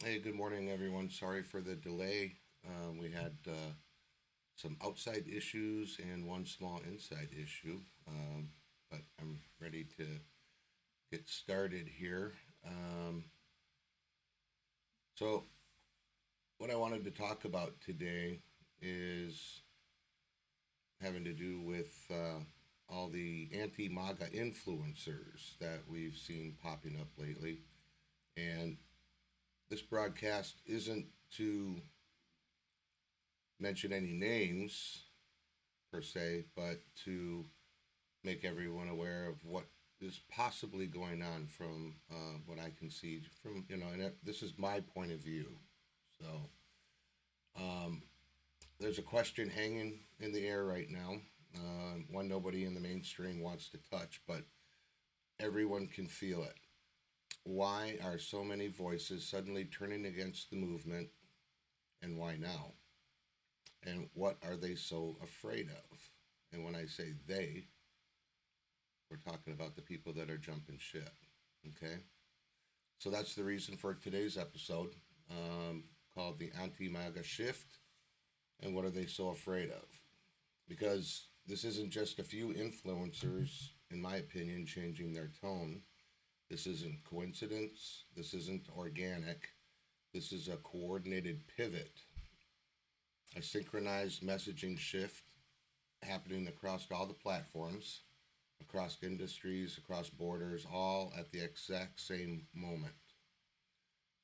Hey, good morning, everyone. Sorry for the delay. We had some outside issues and one small inside issue, but I'm ready to get started here. So, what I wanted to talk about today is having to do with all the anti-MAGA influencers that we've seen popping up lately. And this broadcast isn't to mention any names per se, but to make everyone aware of what is possibly going on from what I can see from, and this is my point of view. So there's a question hanging in the air right now, one nobody in the mainstream wants to touch, but everyone can feel it. Why are so many voices suddenly turning against the movement, and why now? And what are they so afraid of? And when I say they, we're talking about the people that are jumping ship, okay? So that's the reason for today's episode, called the Anti-MAGA Shift, and what are they so afraid of? Because this isn't just a few influencers, in my opinion, changing their tone. This isn't coincidence. This isn't organic. This is a coordinated pivot, a synchronized messaging shift happening across all the platforms, across industries, across borders, all at the exact same moment.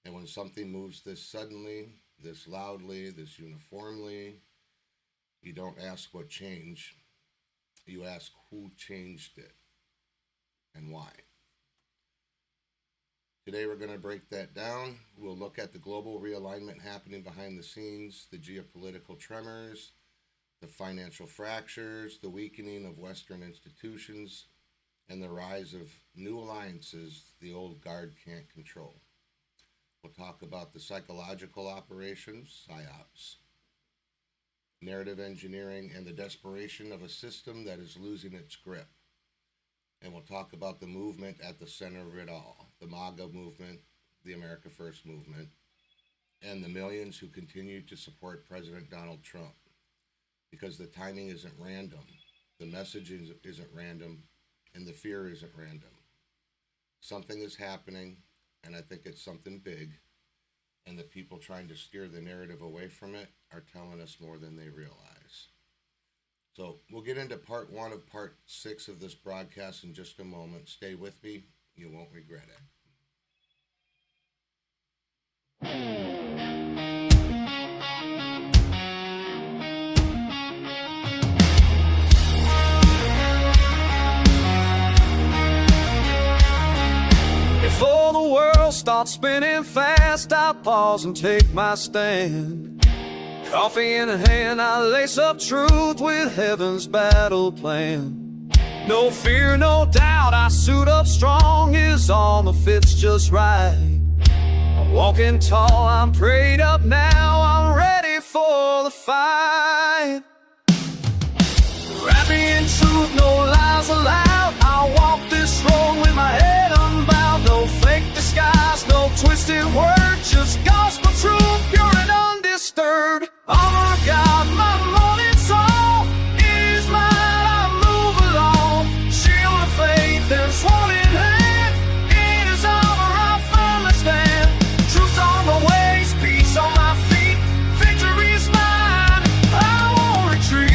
And when something moves this suddenly, this loudly, this uniformly, you don't ask what changed. You ask who changed it and why. Today we're going to break that down. We'll look at the global realignment happening behind the scenes, the geopolitical tremors, the financial fractures, the weakening of Western institutions, and the rise of new alliances the old guard can't control. We'll talk about the psychological operations, PSYOPs, narrative engineering, and the desperation of a system that is losing its grip. And we'll talk about the movement at the center of it all, the MAGA movement, the America First movement, and the millions who continue to support President Donald Trump. Because the timing isn't random, the message isn't random, and the fear isn't random. Something is happening, and I think it's something big, and the people trying to steer the narrative away from it are telling us more than they realize. So we'll get into part 1 of part 6 of this broadcast in just a moment. Stay with me. You won't regret it. Before the world starts spinning fast, I'll pause and take my stand. Coffee in hand, I lace up truth with heaven's battle plan. No fear, no doubt, I suit up strong as armor fits just right. I'm walking tall, I'm prayed up now, I'm ready for the fight. Wrap me in truth, no lies allowed. I'll walk this road with my head unbowed. No fake disguise, no twisted word, just gospel truth, pure and undisturbed. Armor of God, my morning song is mine, I move along. Shield of faith and sword in hand, in his armor I firmly stand. Truth on my ways, peace on my feet, victory is mine, I won't retreat.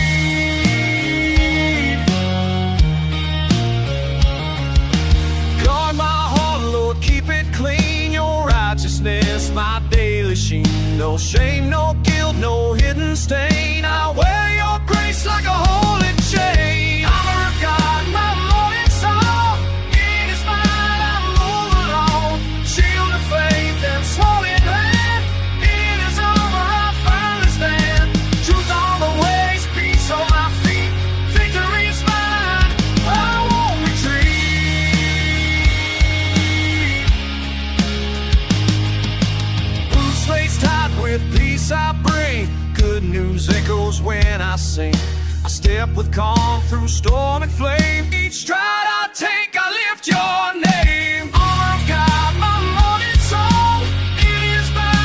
Guard my heart, Lord, keep it clean. Your righteousness, my daily sheen. No shame, no guilt, no hidden stain. I wear your grace like a holy chain. Armor of God, my morning song, it is mine, I move along. Shield of faith and sword in hand, in his armor I firmly stand. Truth on the ways, peace on my feet, victory is mine, I won't retreat. Blue slates tied with peace I bring, good news echoes when I sing. I step with calm through storm and flame. Each stride I take, I lift your name. Armor of God, my morning song, it is mine.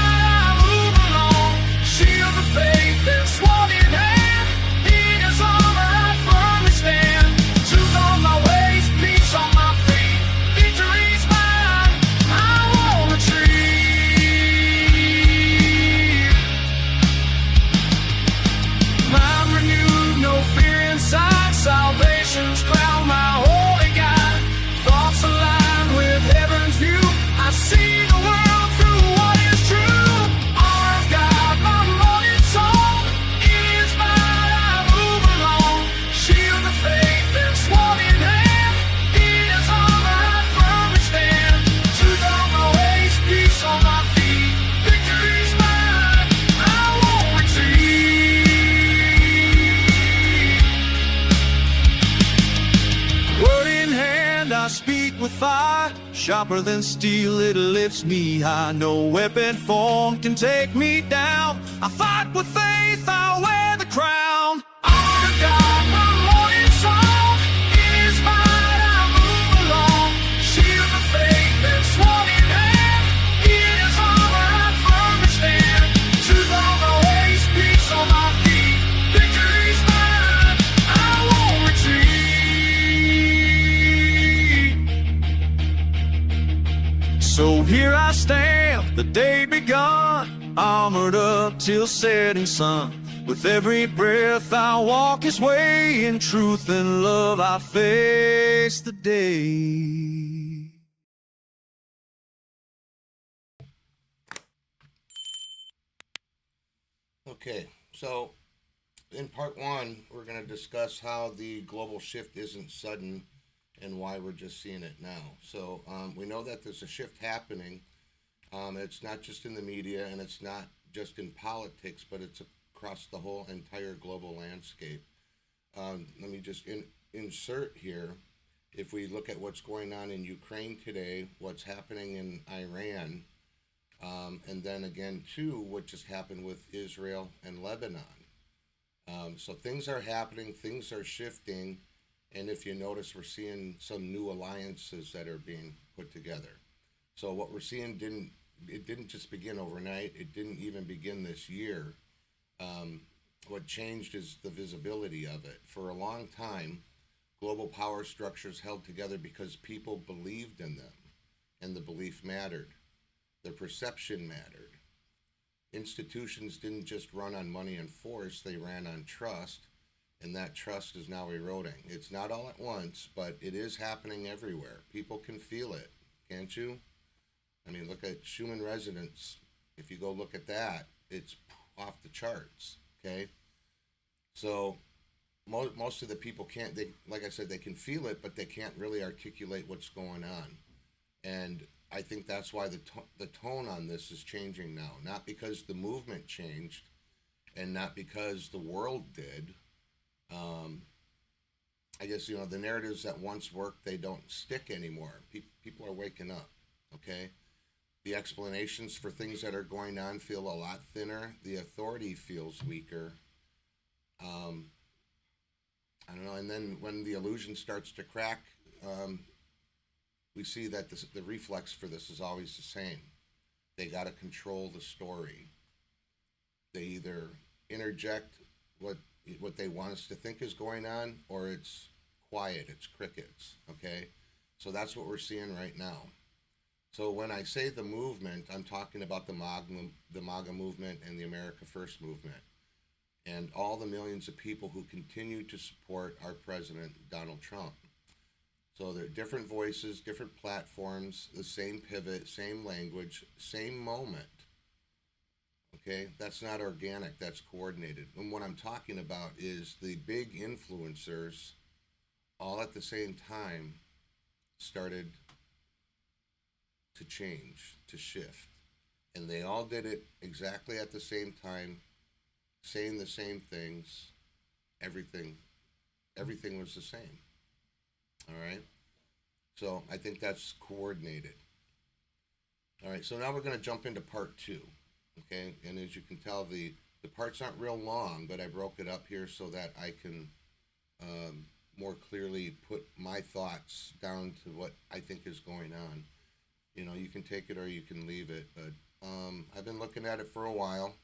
Sharper than steel, it lifts me high. No weapon formed can take me down. I fight with faith, I'll wear the crown. Honor God, my morning song. In His might I move along. Shield of faith and sword in hand. In His armor I firmly stand. Truth on my ways, peace on my feet. Victory's mine, I won't retreat. So here I stand, the day begun, armored up till setting sun. With every breath I walk His way, in truth and love I face the day. Okay, so in part one, we're going to discuss how the global shift isn't sudden and why we're just seeing it now. So we know that there's a shift happening. It's not just in the media and it's not just in politics, but it's across the whole entire global landscape. Let me just insert here. If we look at what's going on in Ukraine today, what's happening in Iran, and then again, too, what just happened with Israel and Lebanon. So things are happening, things are shifting, and if you notice, we're seeing some new alliances that are being put together. So what we're seeing didn't just begin overnight. It didn't even begin this year. What changed is the visibility of it. For a long time, global power structures held together because people believed in them, and the belief mattered. The perception mattered. Institutions didn't just run on money and force, they ran on trust, and that trust is now eroding. It's not all at once, but it is happening everywhere. People can feel it, can't you? I mean, look at Schumann resonance. If you go look at that, it's off the charts, okay? So most of the people can't, like I said, they can feel it, but they can't really articulate what's going on. And I think that's why the tone on this is changing now. Not because the movement changed and not because the world did. I guess, the narratives that once worked, they don't stick anymore. People are waking up, okay? The explanations for things that are going on feel a lot thinner. The authority feels weaker. I don't know, and then when the illusion starts to crack, we see that the reflex for this is always the same. They got to control the story. They either interject what they want us to think is going on, or it's quiet, it's crickets, okay? So that's what we're seeing right now. So when I say the movement, I'm talking about the MAGA movement and the America First movement, and all the millions of people who continue to support our president, Donald Trump. So they're different voices, different platforms, the same pivot, same language, same moment. Okay, that's not organic, that's coordinated. And what I'm talking about is the big influencers all at the same time started to change, to shift. And they all did it exactly at the same time, saying the same things. Everything was the same. All right. So I think that's coordinated. All right. So now we're going to jump into part two. Okay. And as you can tell, the parts aren't real long, but I broke it up here so that I can more clearly put my thoughts down to what I think is going on. You can take it or you can leave it, but I've been looking at it for a while,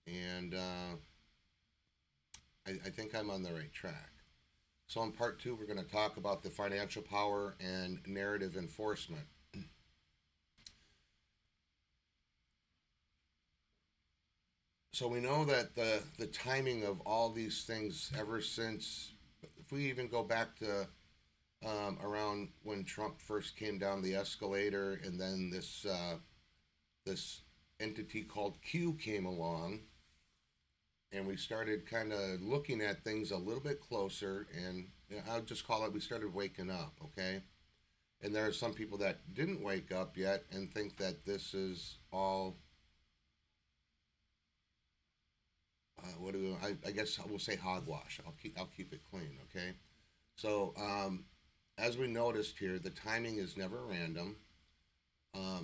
and I think I'm on the right track. So in part two, we're going to talk about the financial power and narrative enforcement. So we know that the timing of all these things ever since, if we even go back to around when Trump first came down the escalator, and then this entity called Q came along, and we started kind of looking at things a little bit closer, and I'll just call it, we started waking up, okay? And there are some people that didn't wake up yet and think that this is all, I guess I will say hogwash. I'll keep it clean, okay? So as we noticed here, the timing is never random.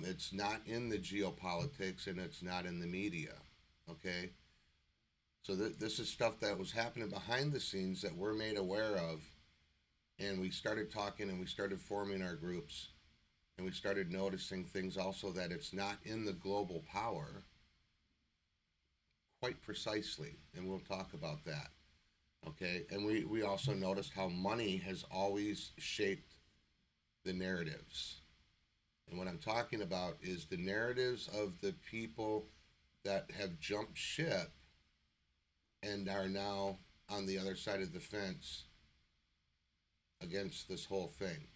It's not in the geopolitics and it's not in the media. Okay? So this is stuff that was happening behind the scenes that we're made aware of. And we started talking and we started forming our groups. And we started noticing things also that it's not in the global power quite precisely. And we'll talk about that. Okay? And we also noticed how money has always shaped the narratives. And what I'm talking about is the narratives of the people that have jumped ship and are now on the other side of the fence against this whole thing.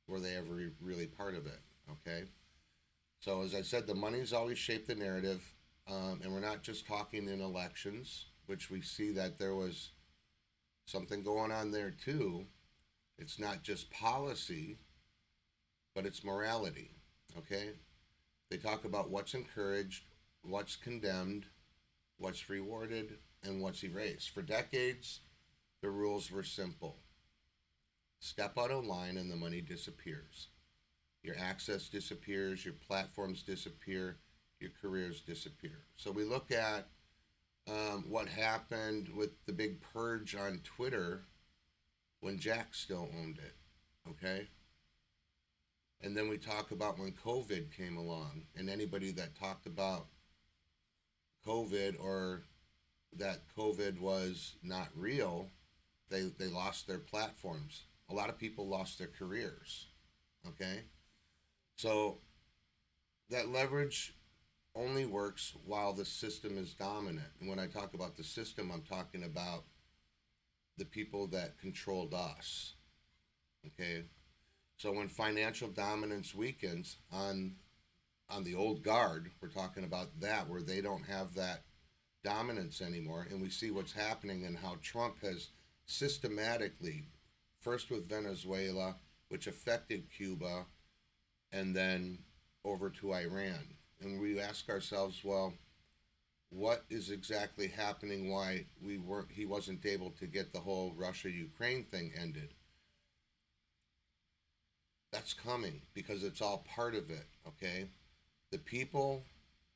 Were they ever really part of it? Okay? So as I said, the money's always shaped the narrative, and we're not just talking in elections, which we see that there was something going on there too. It's not just policy, but it's morality. Okay? They talk about what's encouraged, what's condemned, what's rewarded, and what's erased. For decades, the rules were simple. Step out of line and the money disappears. Your access disappears, your platforms disappear, your careers disappear. So we look at what happened with the big purge on Twitter when Jack still owned it, okay? And then we talk about when COVID came along, and anybody that talked about COVID or that COVID was not real, they lost their platforms. A lot of people lost their careers, okay? So that leverage only works while the system is dominant. And when I talk about the system, I'm talking about the people that controlled us, okay? So when financial dominance weakens on the old guard, we're talking about that, where they don't have that dominance anymore, and we see what's happening and how Trump has systematically, first with Venezuela, which affected Cuba, and then over to Iran. And we ask ourselves, well, what is exactly happening? Why he wasn't able to get the whole Russia-Ukraine thing ended? That's coming because it's all part of it, okay? The people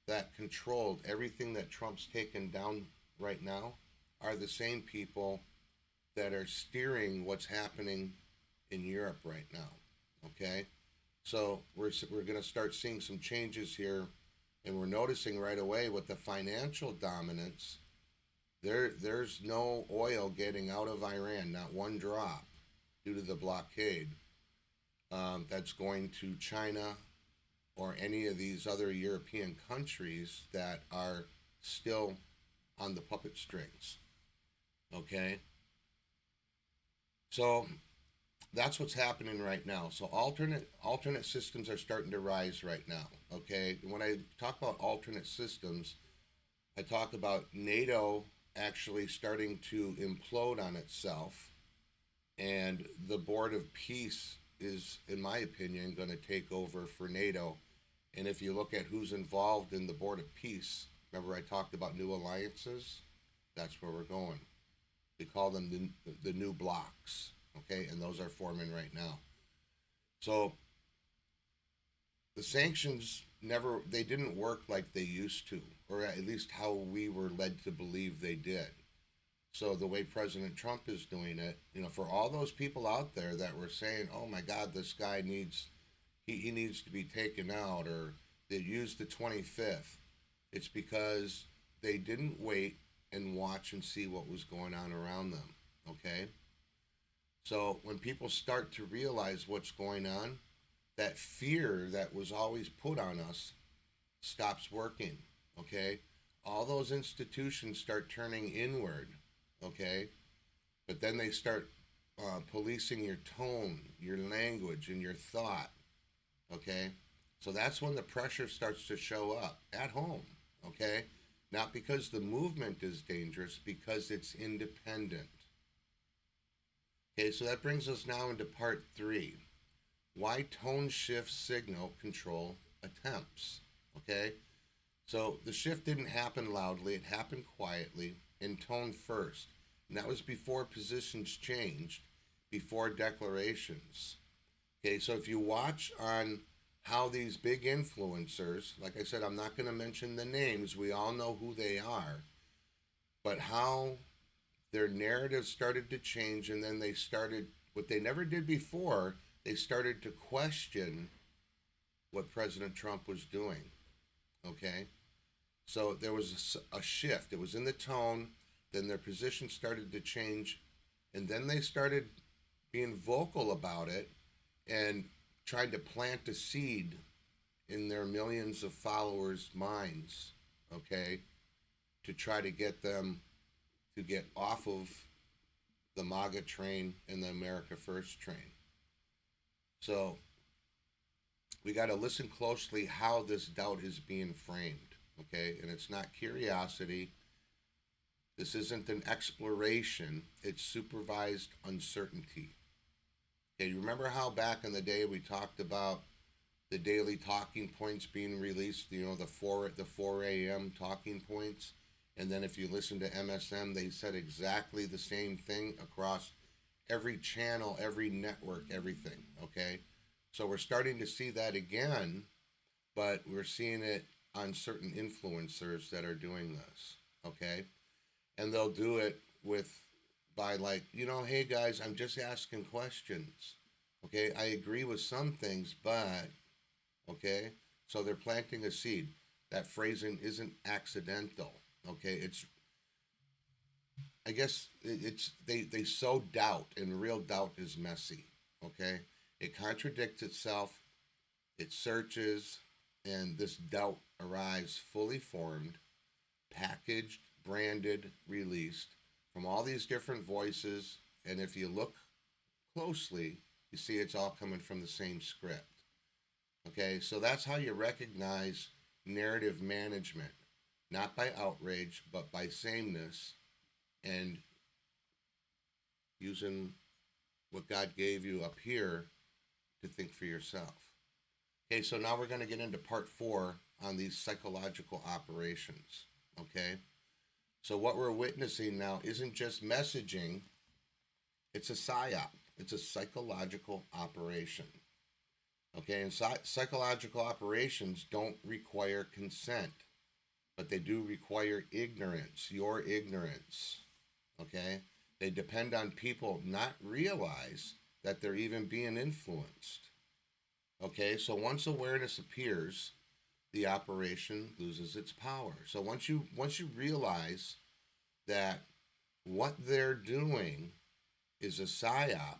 that controlled everything that Trump's taken down right now are the same people that are steering what's happening in Europe right now, okay? So we're going to start seeing some changes here, and we're noticing right away with the financial dominance, there's no oil getting out of Iran, not one drop, due to the blockade. That's going to China or any of these other European countries that are still on the puppet strings, okay? So that's what's happening right now. So alternate systems are starting to rise right now, okay? When I talk about alternate systems, I talk about NATO actually starting to implode on itself, and the Board of Peace is, in my opinion, going to take over for NATO. And if you look at who's involved in the Board of Peace, remember I talked about new alliances? That's where we're going. We call them the new blocks, okay? And those are forming right now. So the sanctions they didn't work like they used to, or at least how we were led to believe they did. So the way President Trump is doing it, for all those people out there that were saying, oh my God, this guy needs to be taken out, or they used the 25th, it's because they didn't wait and watch and see what was going on around them, okay? So when people start to realize what's going on, that fear that was always put on us stops working, okay? All those institutions start turning inward, okay? But then they start policing your tone, your language, and your thought, okay? So that's when the pressure starts to show up at home, okay? Not because the movement is dangerous, because it's independent. Okay, so that brings us now into part 3. Why tone shift signal control attempts, okay? So the shift didn't happen loudly, it happened quietly, in tone first. And that was before positions changed, before declarations. Okay, so if you watch on how these big influencers, like I said, I'm not going to mention the names, we all know who they are, but how their narrative started to change, and then they started what they never did before, they started to question what President Trump was doing. Okay? So there was a shift. It was in the tone, then their position started to change, and then they started being vocal about it and tried to plant a seed in their millions of followers' minds, okay, to try to get them to get off of the MAGA train and the America First train. So we got to listen closely how this doubt is being framed, okay? And it's not curiosity. This isn't an exploration. It's supervised uncertainty. Okay, you remember how back in the day we talked about the daily talking points being released, you know, the 4 a.m. talking points? And then if you listen to MSM, they said exactly the same thing across every channel, every network, everything, okay? So we're starting to see that again, but we're seeing it on certain influencers that are doing this, okay? And they'll do it by like, you know, hey guys, I'm just asking questions, okay? I agree with some things, but, okay? So they're planting a seed. That phrasing isn't accidental, okay? I guess they sow doubt, and real doubt is messy, okay? It contradicts itself, it searches, and this doubt arrives fully formed, packaged, branded, released from all these different voices. And if you look closely, you see it's all coming from the same script. Okay, so that's how you recognize narrative management, not by outrage, but by sameness and using what God gave you up here to think for yourself. Okay, so now we're going to get into part 4 on these psychological operations. Okay, so what we're witnessing now isn't just messaging, it's a psyop. It's a psychological operation. Okay, and psychological operations don't require consent, but they do require ignorance, your ignorance. Okay, they depend on people not realize that they're even being influenced. Okay, so once awareness appears, the operation loses its power. So once you realize that what they're doing is a psyop,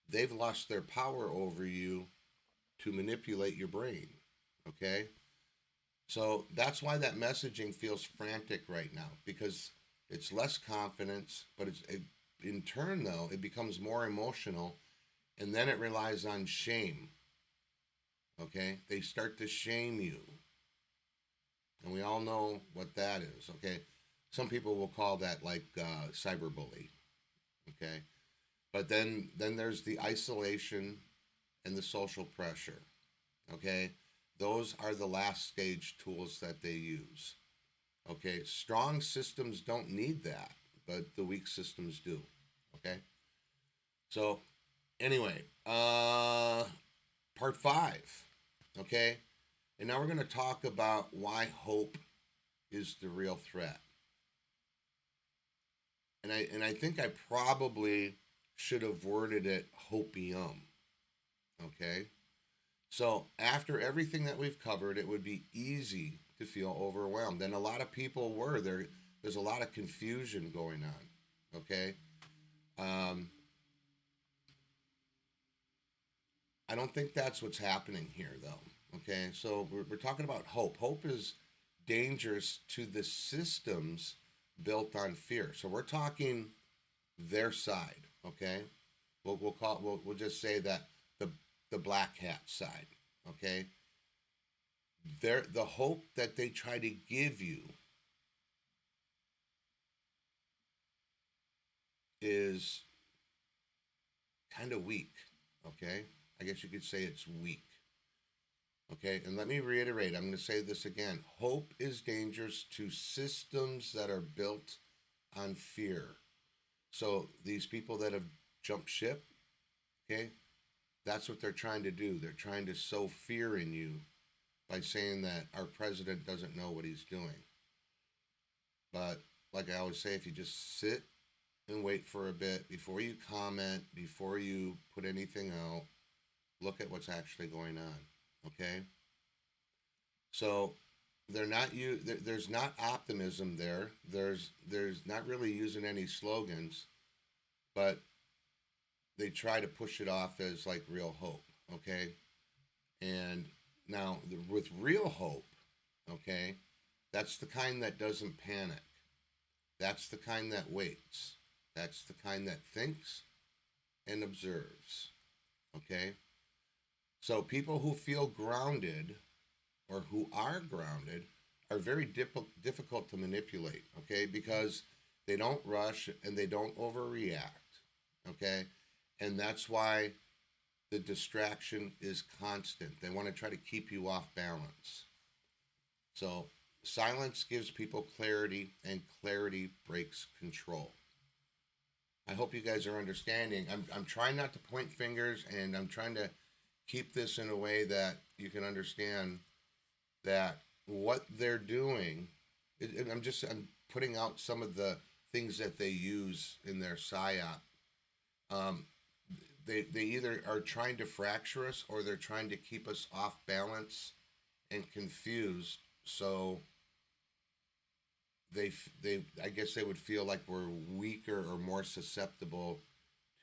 they've lost their power over you to manipulate your brain. Okay, so that's why that messaging feels frantic right now, because it's less confidence, but in turn, though, it becomes more emotional, and then it relies on shame. Okay? They start to shame you. And we all know what that is, okay? Some people will call that like cyberbully, okay? But then there's the isolation and the social pressure, okay? Those are the last stage tools that they use, okay? Strong systems don't need that, but the weak systems do, okay? So anyway, part 5, okay? And now we're going to talk about why hope is the real threat. And I think I probably should have worded it hopium, okay? So after everything that we've covered, it would be easy to feel overwhelmed. And a lot of people were. There's a lot of confusion going on, okay? I don't think that's what's happening here, though, okay? So we're talking about hope. Hope is dangerous to the systems built on fear. So we're talking their side, okay? We'll just say that the black hat side, okay? The hope that they try to give you is kind of weak, okay? I guess you could say it's weak. Okay, and let me reiterate, I'm going to say this again. Hope is dangerous to systems that are built on fear. So these people that have jump ship, okay? That's what they're trying to do. They're trying to sow fear in you by saying that our president doesn't know what he's doing. But like I always say, if you just sit and wait for a bit before you comment, before you put anything out, look at what's actually going on, okay? So there's not optimism there. There's not really using any slogans, but they try to push it off as like real hope, okay? And now with real hope, okay, that's the kind that doesn't panic. That's the kind that waits. That's the kind that thinks and observes, okay? So people who feel grounded or who are grounded are very difficult to manipulate, okay? Because they don't rush and they don't overreact, okay? And that's why the distraction is constant. They want to try to keep you off balance. So silence gives people clarity, and clarity breaks control. I hope you guys are understanding. I'm trying not to point fingers, and I'm trying to keep this in a way that you can understand that what they're doing, I'm putting out some of the things that they use in their psyop. They either are trying to fracture us, or they're trying to keep us off balance and confused. So I guess they would feel like we're weaker or more susceptible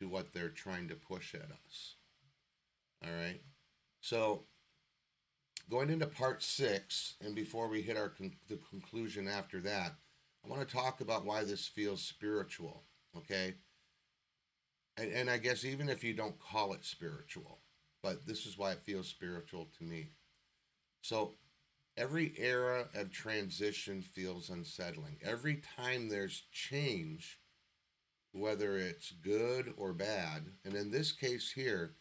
to what they're trying to push at us. All right. So going into part 6, and before we hit the conclusion after that, I want to talk about why this feels spiritual. Okay. And I guess even if you don't call it spiritual, but this is why it feels spiritual to me. So every era of transition feels unsettling. Every time there's change, whether it's good or bad, and in this case here,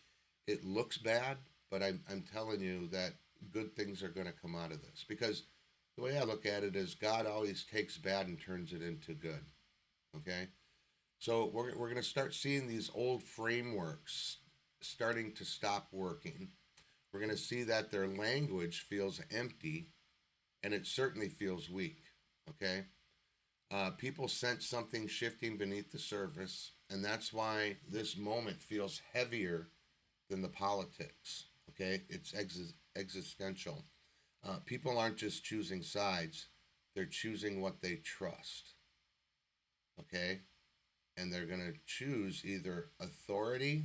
it looks bad, but I'm telling you that good things are going to come out of this. Because the way I look at it is God always takes bad and turns it into good. Okay? So we're going to start seeing these old frameworks starting to stop working. We're going to see that their language feels empty, and it certainly feels weak, okay? People sense something shifting beneath the surface, and that's why this moment feels heavier than the politics, okay? It's existential. People aren't just choosing sides, they're choosing what they trust, okay? And they're going to choose either authority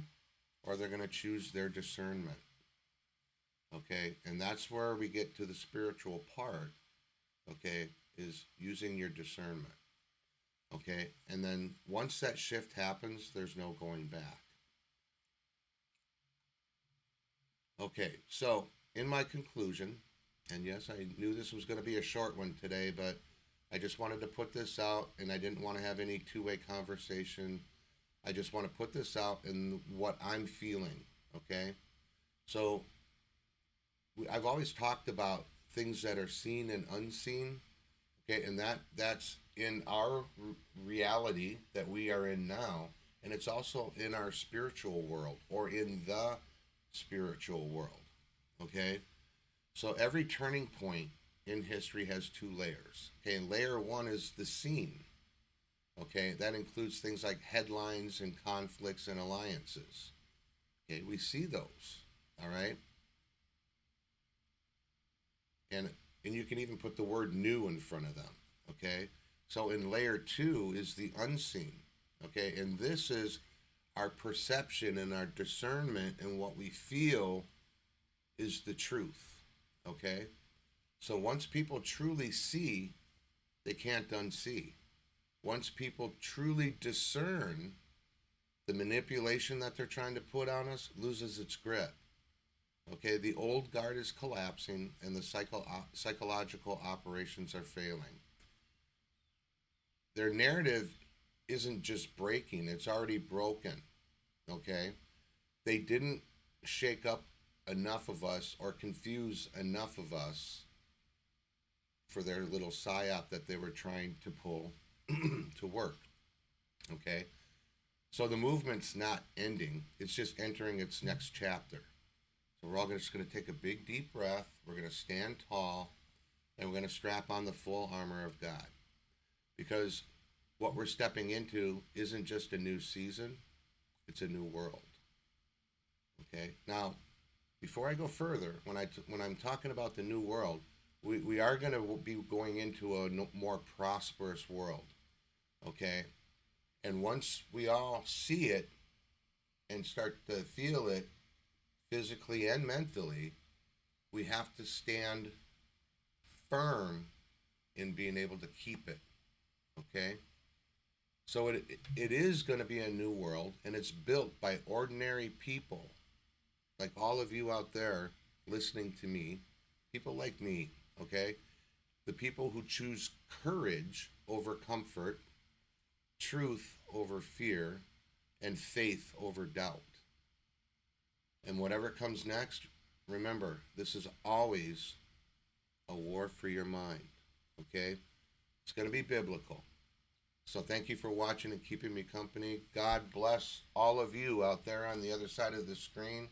or they're going to choose their discernment. Okay, and that's where we get to the spiritual part, okay, is using your discernment. Okay, and then once that shift happens, there's no going back. Okay, so in my conclusion, and yes, I knew this was going to be a short one today, but I just wanted to put this out, and I didn't want to have any two-way conversation. I just want to put this out in what I'm feeling, okay? So I've always talked about things that are seen and unseen, okay? And that's in our reality that we are in now, and it's also in our spiritual world, or in the spiritual world, okay? So every turning point in history has 2 layers. Okay, and layer 1 is the scene. Okay, that includes things like headlines and conflicts and alliances. Okay, we see those. All right, and you can even put the word new in front of them. Okay, so in layer 2 is the unseen. Okay, and this is our perception and our discernment, and what we feel is the truth. Okay. So once people truly see, they can't unsee. Once people truly discern, the manipulation that they're trying to put on us loses its grip. Okay, the old guard is collapsing, and the psychological operations are failing. Their narrative isn't just breaking, it's already broken. Okay, they didn't shake up enough of us or confuse enough of us for their little psyop that they were trying to pull to work. Okay, So the movement's not ending. It's just entering its next chapter. So we're all just going to take a big, deep breath. We're going to stand tall, and we're going to strap on the full armor of God. Because what we're stepping into isn't just a new season, it's a new world. Okay? Now, before I go further, when I'm talking about the new world, we are going to be going into a more prosperous world. Okay? And once we all see it and start to feel it physically and mentally, we have to stand firm in being able to keep it. Okay? So it is going to be a new world, and it's built by ordinary people, like all of you out there listening to me, people like me, okay? The people who choose courage over comfort, truth over fear, and faith over doubt. And whatever comes next, remember, this is always a war for your mind, okay? It's going to be biblical. So thank you for watching and keeping me company. God bless all of you out there on the other side of the screen.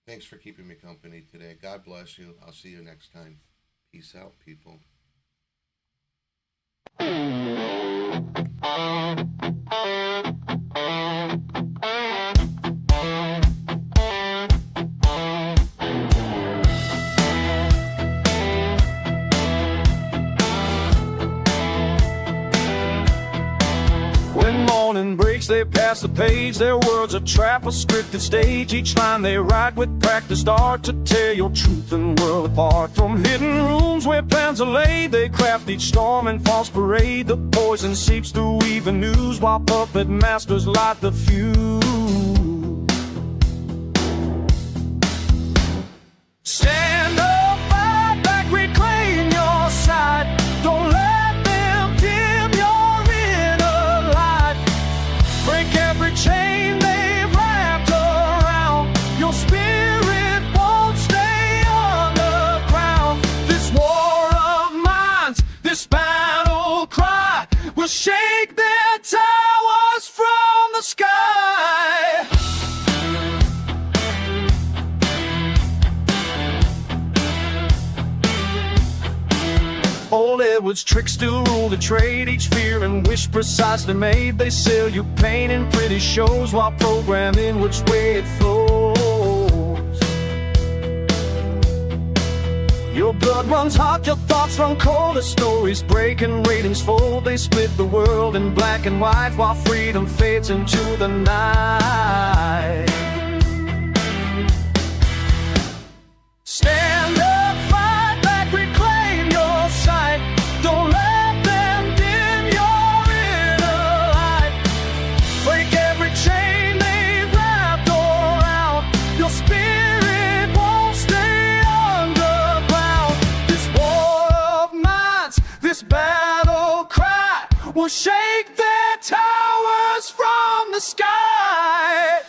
Thanks for keeping me company today. God bless you. I'll see you next time. Peace out, people. When morning breaks, they pass the page. Their words a trap, a scripted stage. Each line they write with practiced art to tear your truth and world apart. From hidden rooms where plans are laid, they craft each storm and false parade. The poison seeps through even news, while puppet masters light the fuse. Stand up, fight back, reclaim your side. Don't let them dim your inner light. Break every chain they've wrapped around. Your spirit won't stay underground. This war of minds, this battle cry, will shake their towers from the sky. Old Edward's tricks still rule the trade. Each fear and wish precisely made. They sell you pain in pretty shows, while programming which way it flows. Your blood runs hot, your thoughts run cold. The stories break and ratings fold. They split the world in black and white, while freedom fades into the night. Stand up, fight back, reclaim your sight. Don't let them dim your inner light. Break every chain they've wrapped around. Your spirit won't stay underground. This war of minds, this battle cry, will shake their towers from the sky.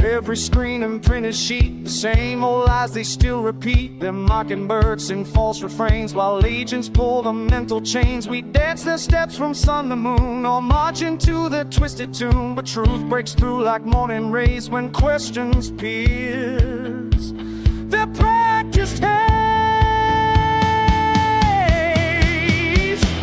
Every screen and printed sheet, the same old lies they still repeat. Their mockingbirds sing false refrains, while legions pull the mental chains. We dance their steps from sun to moon, or march into their twisted tune. But truth breaks through like morning rays when questions pierce their practiced haze.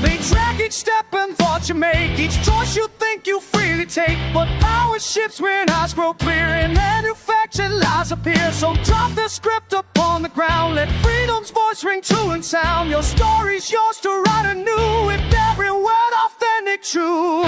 They track each step and thought you make, each choice you think you freely take. But power shifts when eyes grow clear and manufactured lies appear. So drop the script upon the ground, let freedom's voice ring true and sound. Your story's yours to write anew, with every word authentic, true.